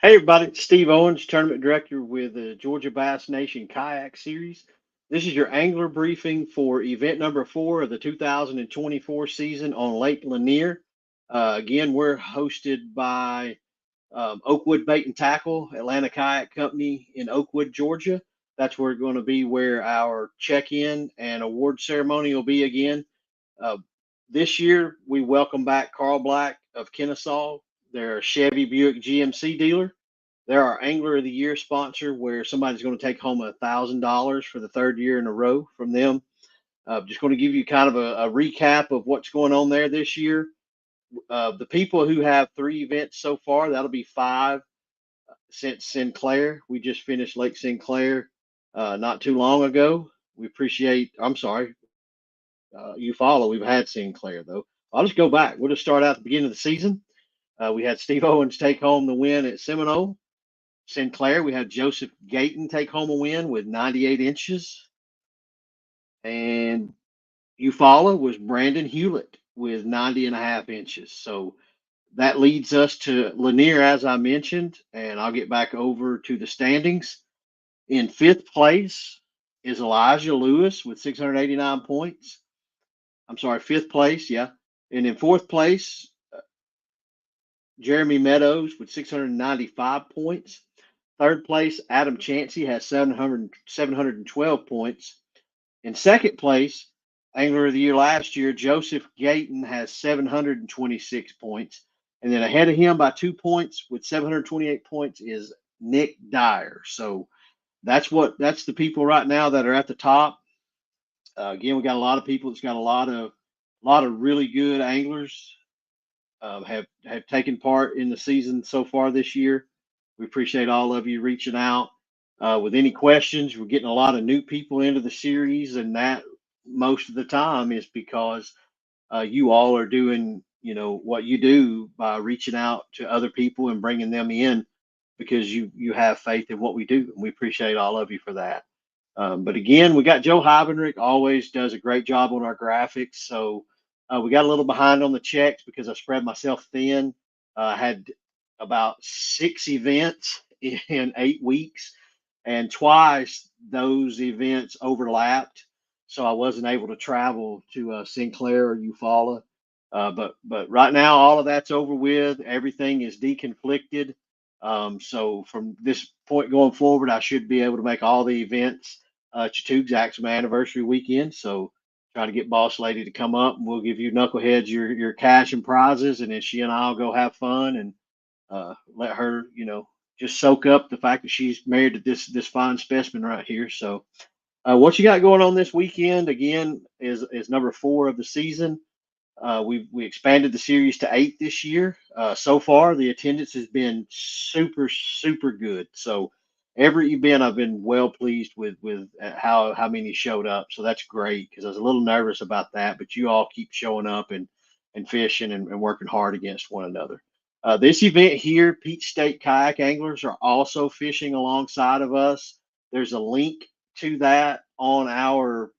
Hey everybody, Steve Owens, Tournament Director with the Georgia Bass Nation Kayak Series. This is your angler briefing for event number 4 of the 2024 season on Lake Lanier. Again, we're hosted by Oakwood Bait and Tackle, Atlanta Kayak Company in Oakwood, Georgia. That's where going to be where our check-in and award ceremony will be again. Uh, this year, we welcome back Carl Black of Kennesaw. They're a Chevy Buick GMC dealer. They're our Angler of the Year sponsor, where somebody's going to take home $1,000 for the third year in a row from them. Just going to give you kind of a recap of what's going on there this year. The people who have 3 events so far, that'll be 5 since Sinclair. We just finished Lake Sinclair not too long ago. We appreciate, I'm sorry, you follow. We've had Sinclair though. I'll just go back. We'll just start out at the beginning of the season. We had Steve Owens take home the win at Seminole. Sinclair, we had Joseph Gayton take home a win with 98 inches. And Eufaula was Brandon Hewlett with 90.5 inches. So that leads us to Lanier, as I mentioned, and I'll get back over to the standings. In 5th place is Elijah Lewis with 689 points. I'm sorry, 5th place, yeah. And in 4th place, Jeremy Meadows with 695 points. 3rd place, Adam Chancey has 712 points. In 2nd place, Angler of the Year last year, Joseph Gayton has 726 points. And then ahead of him by 2 points with 728 points is Nick Dyer. So that's the people right now that are at the top. Again, we got a lot of people that's got a lot of really good anglers have taken part in the season so far this year. We appreciate all of you reaching out with any questions. We're getting a lot of new people into the series, and that most of the time is because you all are doing, what you do by reaching out to other people and bringing them in because you have faith in what we do, and we appreciate all of you for that. But again, we got Joe Heibenrich, always does a great job on our graphics. So we got a little behind on the checks because I spread myself thin. I had about 6 events in 8 weeks, and twice those events overlapped. So I wasn't able to travel to Sinclair or Eufaula. But right now, all of that's over with. Everything is deconflicted. So from this point going forward, I should be able to make all the events Chattoog's my anniversary weekend. So try to get Boss Lady to come up, and we'll give you knuckleheads your cash and prizes, and then she and I'll go have fun and let her, just soak up the fact that she's married to this fine specimen right here. So what you got going on this weekend again is number 4 of the season. We expanded the series to 8 this year. So far, the attendance has been super good. So every event I've been well pleased with how many showed up. So that's great because I was a little nervous about that, but you all keep showing up and fishing and working hard against one another. This event here, Peach State kayak anglers are also fishing alongside of us. There's a link to that on our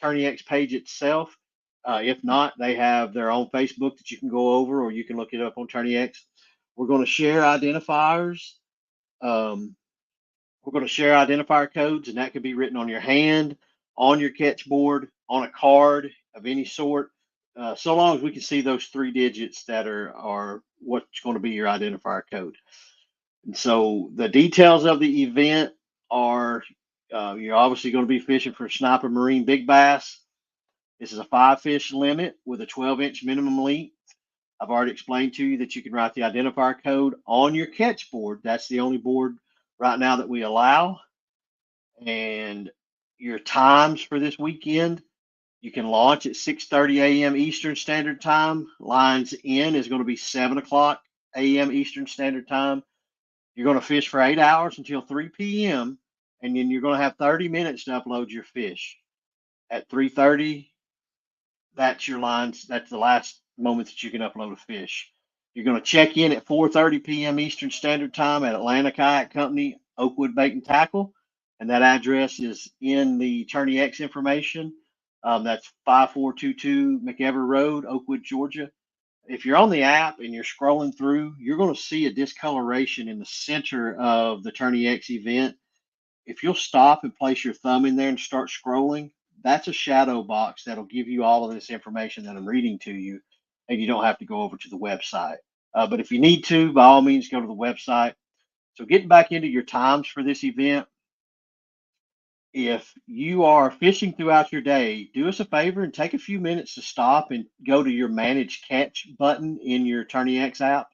Tourney X page itself. If not, they have their own Facebook that you can go over, or you can look it up on Tourney X. We're going to share identifiers. Um, we're going to share identifier codes, and that could be written on your hand, on your catch board, on a card of any sort, so long as we can see those 3 digits that are what's going to be your identifier code. And so the details of the event are you're obviously going to be fishing for sniper marine big bass. This is a 5-fish limit with a 12-inch minimum length. I've already explained to you that you can write the identifier code on your catch board. That's the only board right now that we allow. And your times for this weekend, you can launch at 6:30 a.m. Eastern Standard Time. Lines in is going to be 7 o'clock a.m. Eastern Standard Time. You're going to fish for 8 hours until 3 p.m. and then you're going to have 30 minutes to upload your fish. At 3:30, that's your lines. That's the last moment that you can upload a fish. You're going to check in at 4:30 p.m. Eastern Standard Time at Atlanta Kayak Company, Oakwood Bait and Tackle, and that address is in the Tourney X information. That's 5422 McEver Road, Oakwood, Georgia. If you're on the app and you're scrolling through, you're going to see a discoloration in the center of the Tourney X event. If you'll stop and place your thumb in there and start scrolling, that's a shadow box that'll give you all of this information that I'm reading to you, and you don't have to go over to the website. But if you need to, by all means, go to the website. So, getting back into your times for this event, if you are fishing throughout your day, do us a favor and take a few minutes to stop and go to your manage catch button in your Tourney X app.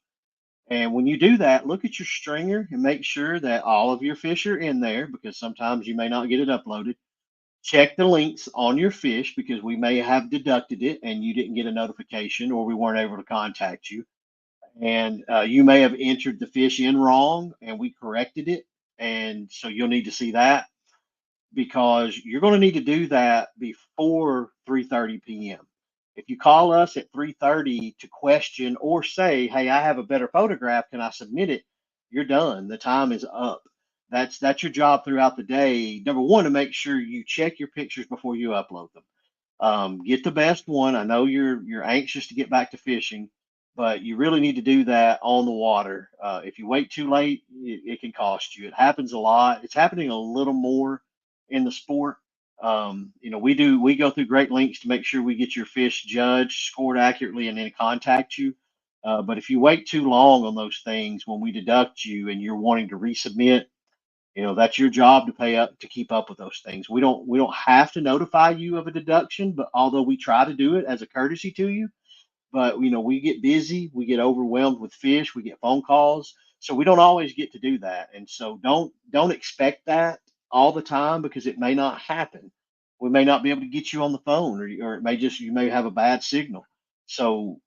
And when you do that, look at your stringer and make sure that all of your fish are in there, because sometimes you may not get it uploaded. Check the links on your fish because we may have deducted it and you didn't get a notification, or we weren't able to contact you. And you may have entered the fish in wrong and we corrected it. And so you'll need to see that, because you're going to need to do that before 3:30 p.m. If you call us at 3:30 to question or say, "Hey, I have a better photograph, can I submit it?" You're done. The time is up. That's your job throughout the day. Number one, to make sure you check your pictures before you upload them. Get the best one. I know you're anxious to get back to fishing, but you really need to do that on the water. If you wait too late, it can cost you. It happens a lot. It's happening a little more in the sport. We go through great lengths to make sure we get your fish judged, scored accurately, and then contact you. But if you wait too long on those things, when we deduct you and you're wanting to resubmit, that's your job to pay up to keep up with those things. We don't have to notify you of a deduction, but although we try to do it as a courtesy to you, but we get busy, we get overwhelmed with fish, we get phone calls, so we don't always get to do that. And so don't expect that all the time, because it may not happen. We may not be able to get you on the phone, or it may just, you may have a bad signal. So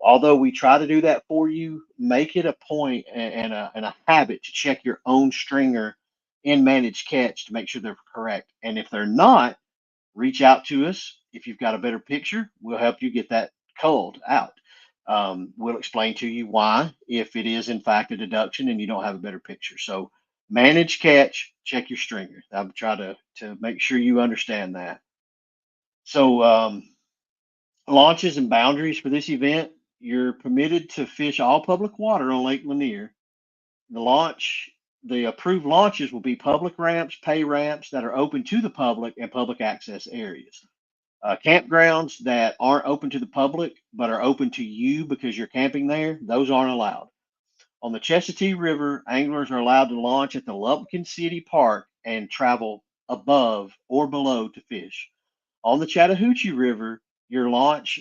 although we try to do that for you, make it a point and a habit to check your own stringer in managed catch to make sure they're correct. And if they're not, reach out to us. If you've got a better picture, we'll help you get that culled out. We'll explain to you why, if it is in fact a deduction and you don't have a better picture. So manage catch, check your stringer. I'll try to make sure you understand that. So launches and boundaries for this event: you're permitted to fish all public water on Lake Lanier. The launch, the approved launches will be public ramps, pay ramps that are open to the public, and public access areas. Campgrounds that aren't open to the public but are open to you because you're camping there, those aren't allowed. On the Chestatee River, anglers are allowed to launch at the Lumpkin City Park and travel above or below to fish. On the Chattahoochee River, your launch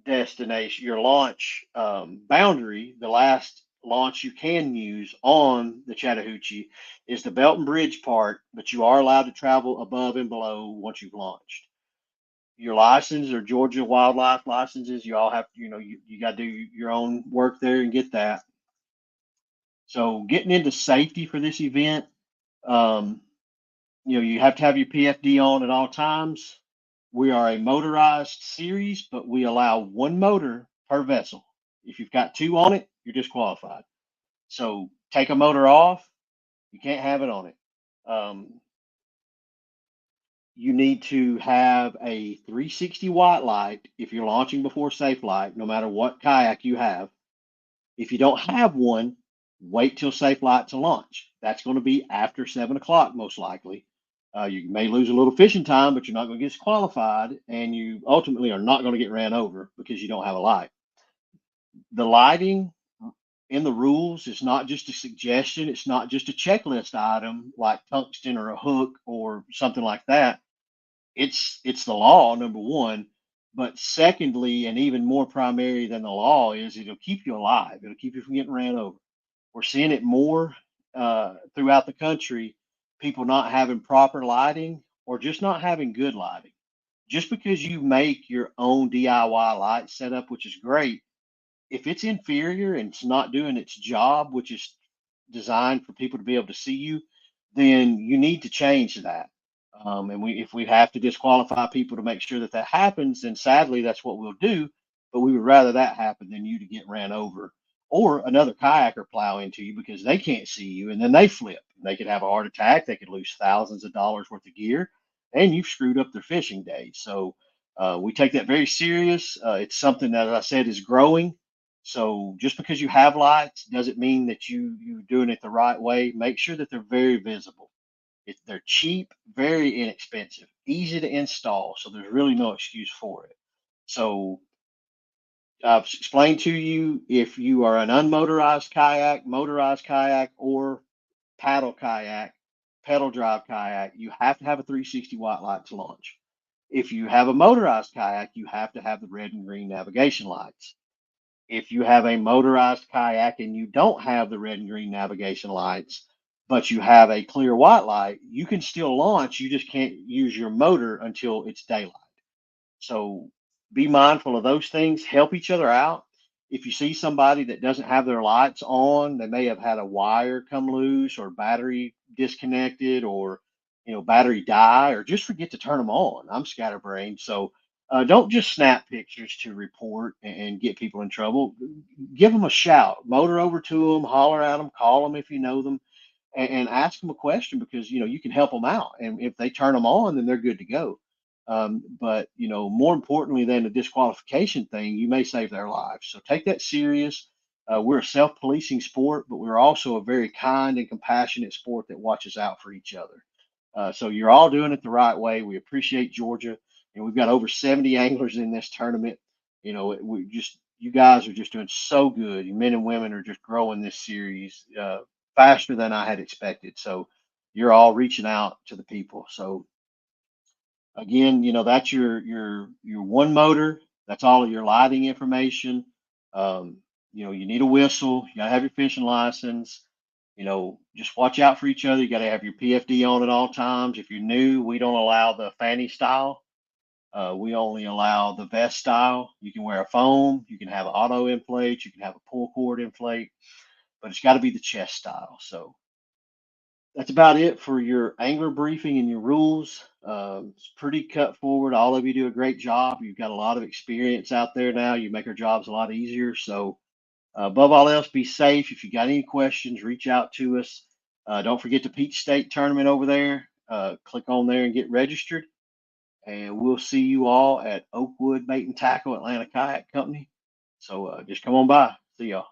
destination, your launch boundary, the last launch you can use on the Chattahoochee is the Belton Bridge part, but you are allowed to travel above and below once you've launched. Your license or Georgia wildlife licenses, you all have, you got to do your own work there and get that. So getting into safety for this event, um, you have to have your PFD on at all times. We are a motorized series, but we allow one motor per vessel. If you've got two on it, you're disqualified. So take a motor off, you can't have it on it. Um, you need to have a 360 watt light if you're launching before safe light, no matter what kayak you have. If you don't have one, wait till safe light to launch. That's going to be after 7 o'clock, most likely. You may lose a little fishing time, but you're not going to get disqualified, and you ultimately are not going to get ran over because you don't have a light. The lighting in the rules is not just a suggestion, it's not just a checklist item like tungsten or a hook or something like that. It's the law, number one. But secondly, and even more primary than the law, is it'll keep you alive. It'll keep you from getting ran over. We're seeing it more throughout the country. People not having proper lighting or just not having good lighting. Just because you make your own DIY light setup, which is great, if it's inferior and it's not doing its job, which is designed for people to be able to see you, then you need to change that. And if we have to disqualify people to make sure that that happens, then sadly that's what we'll do. But we would rather that happen than you to get ran over or another kayaker plow into you because they can't see you and then they flip. They could have a heart attack. They could lose thousands of dollars worth of gear, and you've screwed up their fishing day. So We take that very serious. It's something that, as I said, is growing. So just because you have lights doesn't mean that you're doing it the right way. Make sure that they're very visible. If they're cheap, very inexpensive, easy to install. So there's really no excuse for it. So I've explained to you, if you are an unmotorized kayak, motorized kayak, or paddle kayak, pedal drive kayak, you have to have a 360 watt light to launch. If you have a motorized kayak, you have to have the red and green navigation lights. If you have a motorized kayak and you don't have the red and green navigation lights, but you have a clear white light, you can still launch. You just can't use your motor until it's daylight. So be mindful of those things, help each other out. If you see somebody that doesn't have their lights on, they may have had a wire come loose or battery disconnected or battery die or just forget to turn them on. I'm scatterbrained. So don't just snap pictures to report and get people in trouble. Give them a shout, motor over to them, holler at them, call them if you know them, and ask them a question, because you can help them out, and if they turn them on, then they're good to go. But more importantly than the disqualification thing, you may save their lives. So take that serious. We're a self-policing sport, but we're also a very kind and compassionate sport that watches out for each other. So you're all doing it the right way. We appreciate Georgia, and we've got over 70 anglers in this tournament. We just you guys are just doing so good. You men and women are just growing this series faster than I had expected. So you're all reaching out to the people. So again, that's your one motor. That's all of your lighting information. Um, you need a whistle. You gotta have your fishing license. Just watch out for each other. You gotta have your PFD on at all times. If you're new, we don't allow the fanny style. We only allow the vest style. You can wear a foam. You can have an auto inflate. You can have a pull cord inflate, but it's got to be the chest style. So that's about it for your angler briefing and your rules. It's pretty cut forward. All of you do a great job. You've got a lot of experience out there now. You make our jobs a lot easier. So, above all else, be safe. If you got any questions, reach out to us. Don't forget the Peach State tournament over there. Click on there and get registered. And we'll see you all at Oakwood Bait and Tackle, Atlanta Kayak Company. So just come on by. See y'all.